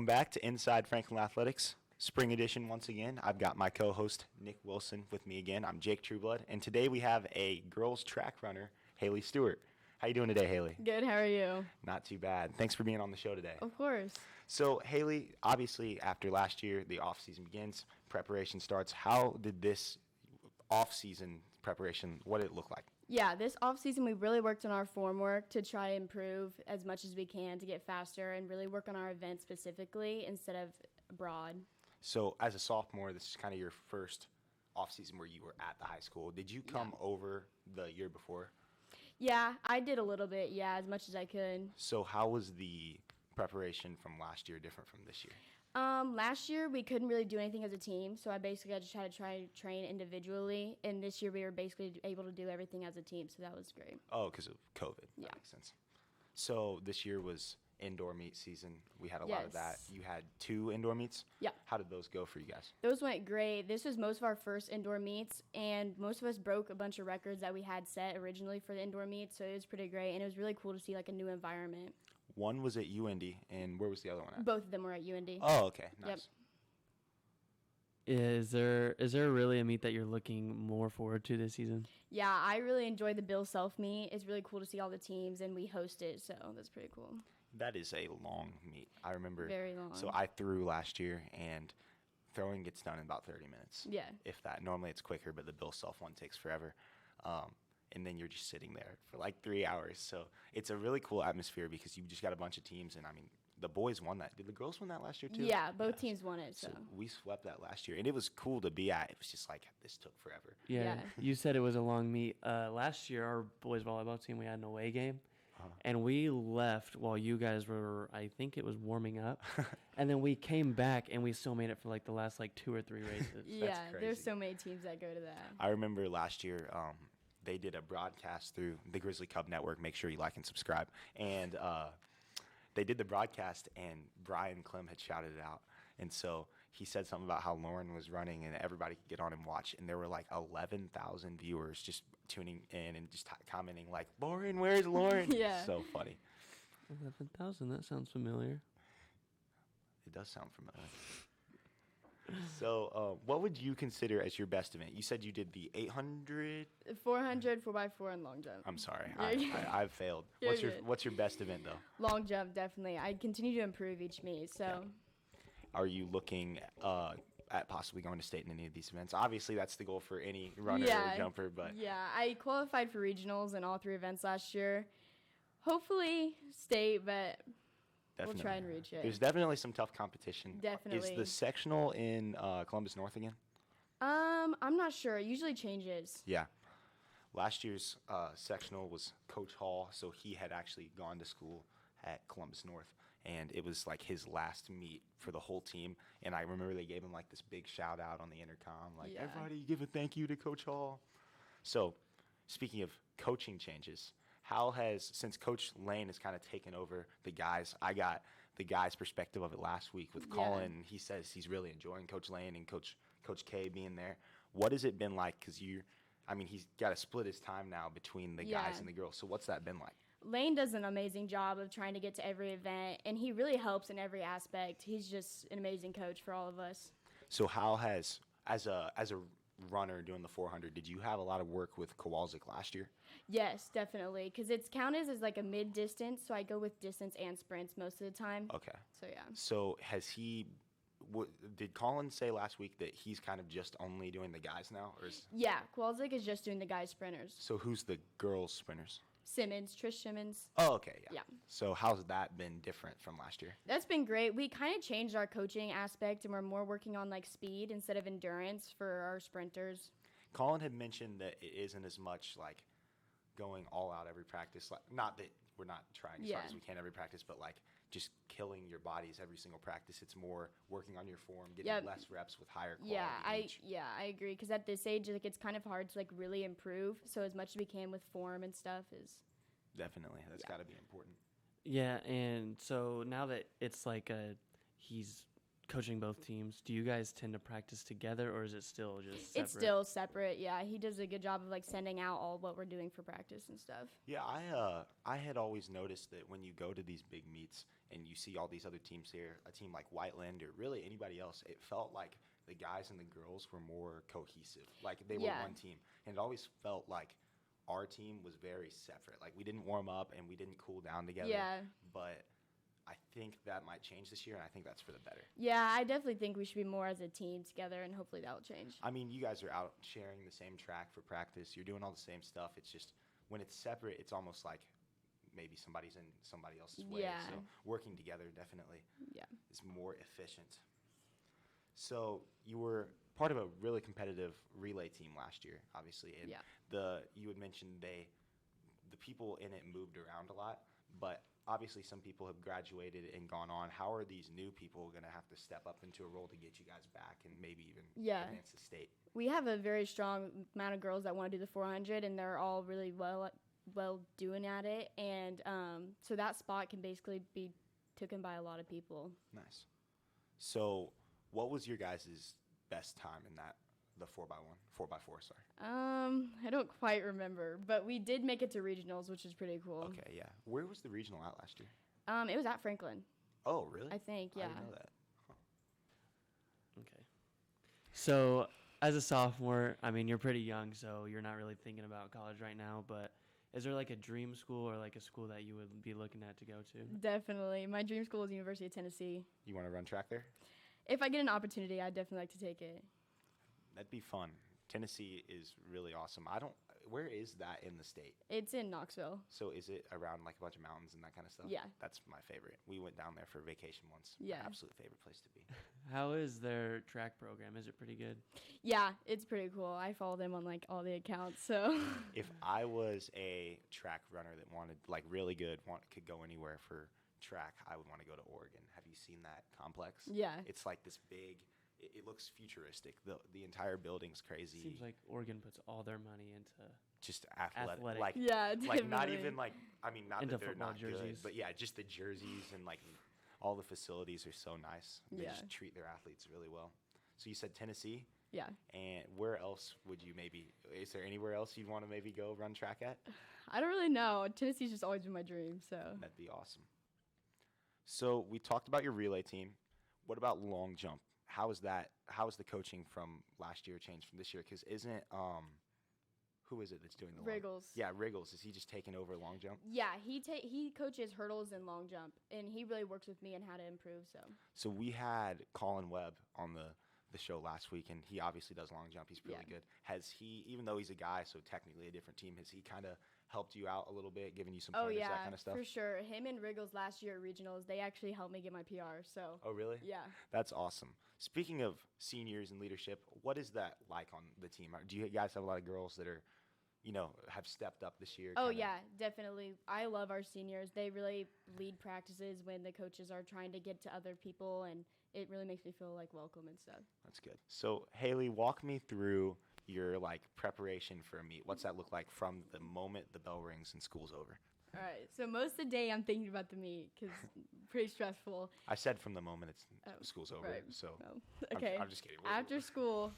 Welcome back to Inside Franklin Athletics, Spring Edition once again. I've got my co-host, Nick Wilson, with me again. I'm Jake Trueblood, and today we have a girls track runner, Hailey Stewart. How you doing today, Hailey? Good, how are you? Not too bad. Thanks for being on the show today. Of course. So, Hailey, obviously, after last year, the off-season begins, preparation starts. How did this off-season preparation, what did it look like? Yeah, this off-season we really worked on our form work to try to improve as much as we can to get faster and really work on our event specifically instead of abroad. So, as a sophomore, this is kind of your first off-season where you were at the high school. Did you come over the year before? Yeah, I did a little bit, as much as I could. So, how was the preparation from last year different from this year? Last year we couldn't really do anything as a team, so I just had to try to train individually, and this year we were basically able to do everything as a team, so that was great. Oh, because of COVID. Yeah. That makes sense. So this year was indoor meet season. We had a lot of that. You had 2 indoor meets? Yeah. How did those go for you guys? Those went great. This was most of our first indoor meets, and most of us broke a bunch of records that we had set originally for the indoor meets, so it was pretty great, and it was really cool to see like a new environment. One was at UND, and where was the other one at? Both of them were at UND. Oh, okay. Nice. Yep. Is there really a meet that you're looking more forward to this season? Yeah, I really enjoyed the Bill Self meet. It's really cool to see all the teams, and we host it, so that's pretty cool. That is a long meet. I remember. Very long. So I threw last year, and throwing gets done in about 30 minutes. Yeah. If that. Normally it's quicker, but the Bill Self one takes forever. And then you're just sitting there for like 3 hours. So it's a really cool atmosphere because you just got a bunch of teams. And, I mean, the boys won that. Did the girls win that last year, too? Yeah, both teams won it. So we swept that last year. And it was cool to be at. It was just like, this took forever. Yeah. You said it was a long meet. Last year, our boys volleyball team, we had an away game. And we left while you guys were, I think it was warming up. And then we came back, and we still made it for like the last 2 or 3 races. Yeah, there's so many teams that go to that. I remember last year they did a broadcast through the Grizzly Cub Network. Make sure you like and subscribe. And they did the broadcast, and Brian Clem had shouted it out. And so he said something about how Lauren was running, and everybody could get on and watch. And there were like 11,000 viewers just tuning in and just commenting like, Lauren, where's Lauren? Yeah. So funny. 11,000, that sounds familiar. It does sound familiar. So what would you consider as your best event? You said you did the 800? 400, 4x4, and long jump. I'm sorry. Yeah. I've failed. You're What's your best event, though? Long jump, definitely. I continue to improve each meet, so. Yeah. Are you looking at possibly going to state in any of these events? Obviously, that's the goal for any runner or jumper. But yeah, I qualified for regionals in all 3 events last year. Hopefully state, but we'll try and reach it. There's definitely some tough competition. Definitely. Is the sectional in Columbus North again? I'm not sure. It usually changes. Yeah. Last year's sectional was Coach Hall, so he had actually gone to school at Columbus North, and it was like his last meet for the whole team. And I remember they gave him like this big shout out on the intercom, like, everybody give a thank you to Coach Hall. So speaking of coaching changes, how has, since Coach Lane has kind of taken over the guys, I got the guys' perspective of it last week with Colin. He says he's really enjoying Coach Lane and Coach K being there. What has it been like? Because he's got to split his time now between the guys and the girls. So what's that been like? Lane does an amazing job of trying to get to every event, and he really helps in every aspect. He's just an amazing coach for all of us. So how has, as a runner doing the 400, did you have a lot of work with Kowalczyk last year? Yes, definitely, because it's counted as like a mid-distance, so I go with distance and sprints most of the time. Okay. So, yeah. So did Colin say last week that he's kind of just only doing the guys now? Yeah, Kowalczyk is just doing the guys sprinters. So who's the girls sprinters? Trish Simmons. Oh, okay, yeah. Yeah. So how's that been different from last year? That's been great. We kind of changed our coaching aspect, and we're more working on like speed instead of endurance for our sprinters. Colin had mentioned that it isn't as much like going all out every practice. Like, not that we're not trying as hard as we can every practice, but like just killing your bodies every single practice. It's more working on your form, getting less reps with higher quality. I agree. Because at this age, like it's kind of hard to like really improve. So as much as we can with form and stuff is definitely that's got to be important. Yeah, and so now that it's like he's coaching both teams, do you guys tend to practice together, or is it still just separate? It's still separate. Yeah, he does a good job of like sending out all what we're doing for practice and stuff. Yeah, I had always noticed that when you go to these big meets and you see all these other teams here, a team like Whiteland or really anybody else, it felt like the guys and the girls were more cohesive. Like they were Yeah. one team. And it always felt like our team was very separate. Like we didn't warm up and we didn't cool down together. Yeah. But I think that might change this year, and I think that's for the better. Yeah, I definitely think we should be more as a team together, and hopefully that will change. I mean, you guys are out sharing the same track for practice. You're doing all the same stuff. It's just when it's separate, it's almost like maybe somebody's in somebody else's way. Yeah. So working together definitely Yeah. is more efficient. So you were part of a really competitive relay team last year, obviously, and Yeah. you had mentioned the people in it moved around a lot, but obviously some people have graduated and gone on. How are these new people going to have to step up into a role to get you guys back and maybe even Yeah. advance the state? We have a very strong amount of girls that want to do the 400, and they're all really well doing at it. And so that spot can basically be taken by a lot of people. Nice. So what was your guys' best time in the 4x4, sorry? I don't quite remember, but we did make it to regionals, which is pretty cool. Okay, yeah. Where was the regional at last year? It was at Franklin, Oh, really? I think. Yeah. I didn't know that. Okay. So, as a sophomore, I mean, you're pretty young, so you're not really thinking about college right now, but is there like a dream school or like a school that you would be looking at to go to? Definitely. My dream school is University of Tennessee. You want to run track there? If I get an opportunity, I'd definitely like to take it. That'd be fun. Tennessee is really awesome. Where is that in the state? It's in Knoxville. So is it around like a bunch of mountains and that kind of stuff? Yeah. That's my favorite. We went down there for vacation once. Yeah. My absolute favorite place to be. How is their track program? Is it pretty good? Yeah, it's pretty cool. I follow them on like all the accounts, so. If I was a track runner that wanted like really good, could go anywhere for track, I would want to go to Oregon. Have you seen that complex? Yeah. It's like this big. It looks futuristic. The entire building's crazy. Seems like Oregon puts all their money into just athletic. Athletic. Yeah, definitely. Like not even like I mean not Into that they're football not good, jerseys. but yeah, just the jerseys and like all the facilities are so nice. They Yeah. just treat their athletes really well. So you said Tennessee, Yeah. and where else would you maybe? Is there anywhere else you'd want to maybe go run track at? I don't really know. Tennessee's just always been my dream, so. That'd be awesome. So we talked about your relay team. What about long jump? How is that? How is the coaching from last year changed from this year? Because isn't who is it that's doing the long? Wriggles. Yeah, Wriggles. Is he just taking over long jump? Yeah, he coaches hurdles and long jump, and he really works with me on how to improve, so. So we had Colin Webb on the show last week, and he obviously does long jump. He's really Yeah. good. Has he, even though he's a guy, so technically a different team, has he kind of helped you out a little bit, giving you some Oh, pointers, yeah, that kind of stuff? for sure. Him and Wriggles last year at regionals, they actually helped me get my PR, so. Oh, really? Yeah. That's awesome. Speaking of seniors and leadership, what is that like on the team? Do you guys have a lot of girls that are, have stepped up this year? Oh, kinda- yeah, definitely. I love our seniors. They really lead practices when the coaches are trying to get to other people, and it really makes me feel like welcome and stuff. That's good. So, Hailey, walk me through your preparation for a meet. What's that look like from the moment the bell rings and school's over? All right, so most of the day I'm thinking about the meet because pretty stressful. I said from the moment Oh, school's over. right. So Oh, okay. I'm just kidding. After school,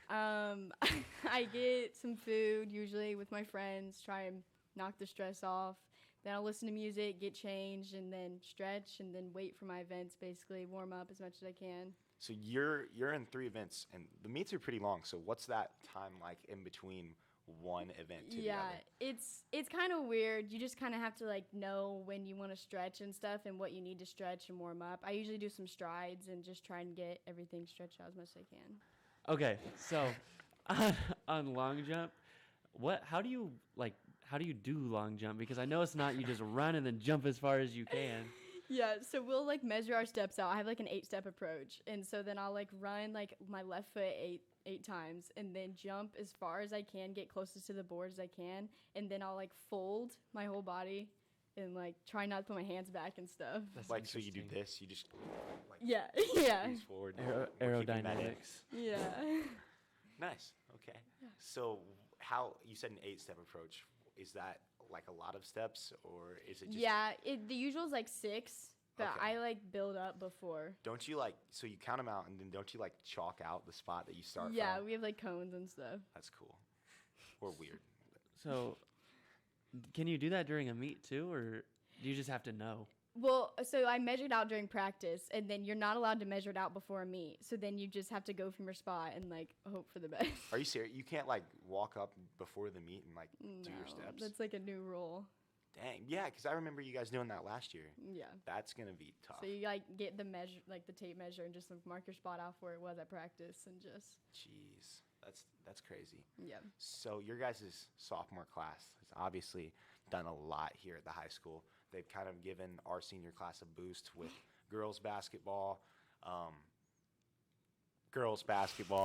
I get some food usually with my friends, try and knock the stress off. Then I'll listen to music, get changed, and then stretch, and then wait for my events, basically warm up as much as I can. So you're in 3 events, and the meets are pretty long. So what's that time like in between one event to the other? It's kind of weird. You just kind of have to know when you want to stretch and stuff and what you need to stretch and warm up. I usually do some strides and just try and get everything stretched out as much as I can. Okay, so on long jump, how do you do long jump? Because I know it's not you just run and then jump as far as you can. Yeah, so we'll measure our steps out. I have an 8-step approach, and so then I'll run my left foot eight times, and then jump as far as I can, get closest to the board as I can, and then I'll fold my whole body and try not to put my hands back and stuff. That's So you do interesting. this, you just Yeah, yeah, squeeze forward. We're keeping that in. Aerodynamics. yeah. Nice. Okay. So how you said an 8-step approach? Is that a lot of steps, or is it just? Yeah, the usual is 6, But Okay. I like build up before. Don't you like, so you count them out and then don't you like chalk out the spot that you start Yeah, from? we have like cones and stuff. That's cool. Or weird. So, can you do that during a meet too, or do you just have to know? Well, so I measured out during practice, and then you're not allowed to measure it out before a meet. So then you just have to go from your spot and like hope for the best. Are you serious? You can't like walk up before the meet and like do your No, steps? that's like a new rule. Dang. Yeah, because I remember you guys doing that last year. Yeah. That's going to be tough. So you like get the measure, like the tape measure, and just like, mark your spot off where it was at practice, and just Jeez. That's crazy. yeah. So your guys' sophomore class has obviously done a lot here at the high school. They've kind of given our senior class a boost with girls basketball.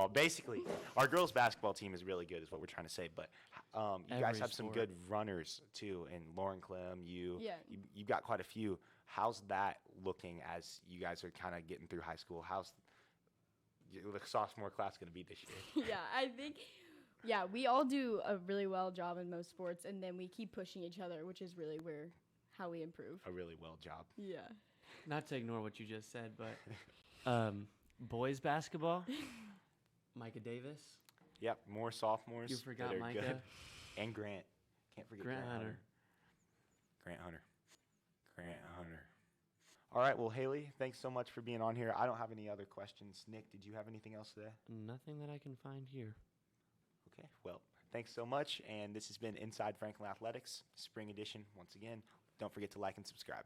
Basically, our girls basketball team is really good, is what we're trying to say. But you guys Every have some sport. good runners too, and Lauren Clem, Yeah. you've got quite a few. How's that looking as you guys are kind of getting through high school? How's the sophomore class going to be this year? Yeah, I think. Yeah, we all do a really well job in most sports, and then we keep pushing each other, which is really how we improve. A really well job. Yeah. Not to ignore what you just said, but boys basketball, Micah Davis, Yep, more sophomores. you that forgot are Micah, good. And Grant. Can't forget Grant Grant Hunter. Grant Hunter. Grant Hunter. All right, well, Hailey, thanks so much for being on here. I don't have any other questions. Nick, did you have anything else today? Nothing that I can find here. Okay, well, thanks so much. And this has been Inside Franklin Athletics, Spring Edition. Once again, don't forget to like and subscribe.